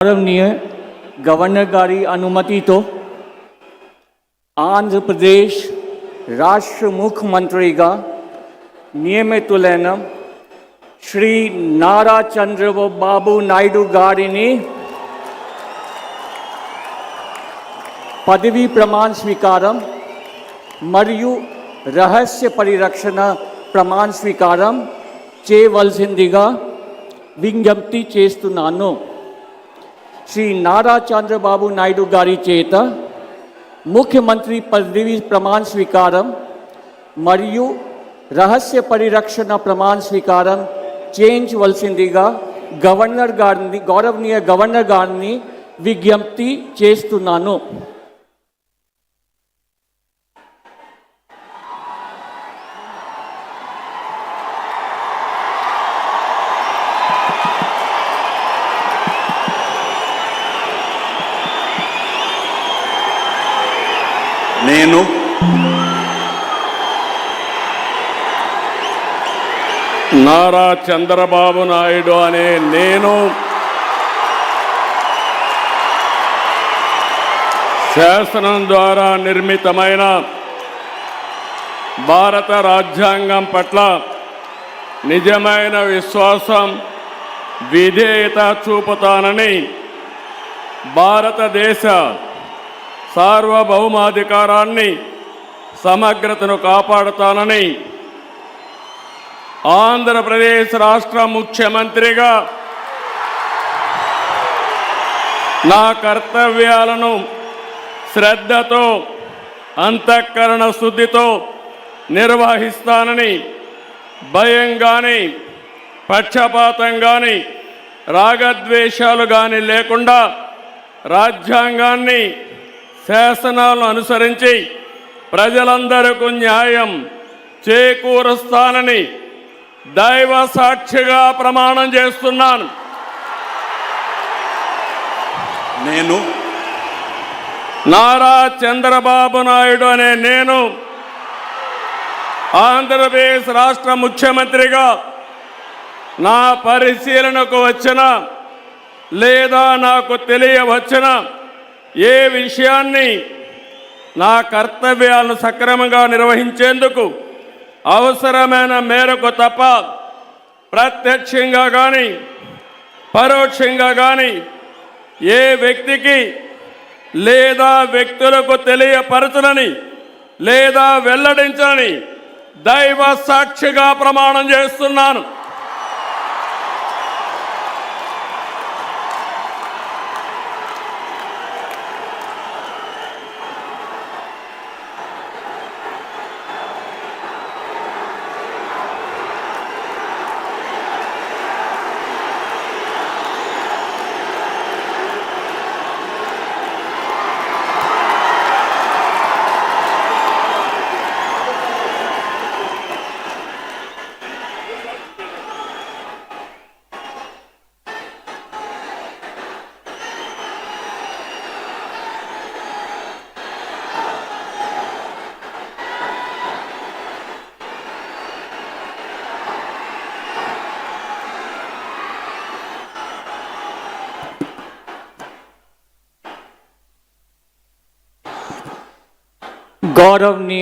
गौरवनीय governor गारी अनुमति तो आंध्र प्रदेश राष्ट्र मुख्यमंत्री का नियमितुलैन श्री नारा चंद्रबाबु नायडू गारिनी पदवी प्रमाण स्वीकारम मरियु रहस्य परिरक्षण प्रमाण स्वीकारम చేయవలసిందిగా విజ్ఞప్తి చేస్తున్నాను. శ్రీ నారా చంద్రబాబు నాయుడు గారి చేత ముఖ్యమంత్రి పదవి ప్రమాణ స్వీకారం మరియు రహస్య పరిరక్షణ ప్రమాణ స్వీకారం చేయించవలసిందిగా గౌరవనీయ గవర్నర్ గారిని విజ్ఞప్తి చేస్తున్నాను. నేను నారా చంద్రబాబు నాయుడు అనే నేను శాసనం ద్వారా నిర్మితమైన భారత రాజ్యాంగం పట్ల నిజమైన విశ్వాసం విధేయత చూపుతానని భారతదేశ సార్వభౌమాధికారాన్ని సమగ్రతను కాపాడుతానని ఆంధ్రప్రదేశ్ రాష్ట్ర ముఖ్యమంత్రిగా నా కర్తవ్యాలను శ్రద్ధతో అంతఃకరణ శుద్ధితో నిర్వహిస్తానని భయం కానీ పక్షపాతం కానీ రాగద్వేషాలు కానీ లేకుండా రాజ్యాంగాన్ని శాసనాలను అనుసరించి ప్రజలందరికీ న్యాయం చేకూరుస్తానని దైవ సాక్షిగా ప్రమాణం చేస్తున్నాను. నేను నారా చంద్రబాబు నాయుడు అనే నేను ఆంధ్రప్రదేశ్ రాష్ట్ర ముఖ్యమంత్రిగా నా పరిశీలనకు వచ్చిన లేదా నాకు తెలియవచ్చిన ఏ విషయాన్ని నా కర్తవ్యాలను సక్రమంగా నిర్వహించేందుకు అవసరమైన మేరకు తప్ప ప్రత్యక్షంగా కానీ పరోక్షంగా కానీ ఏ వ్యక్తికి లేదా వ్యక్తులకు తెలియపరచనని లేదా వెల్లడించని దైవ సాక్షిగా ప్రమాణం చేస్తున్నాను. गौरवनीय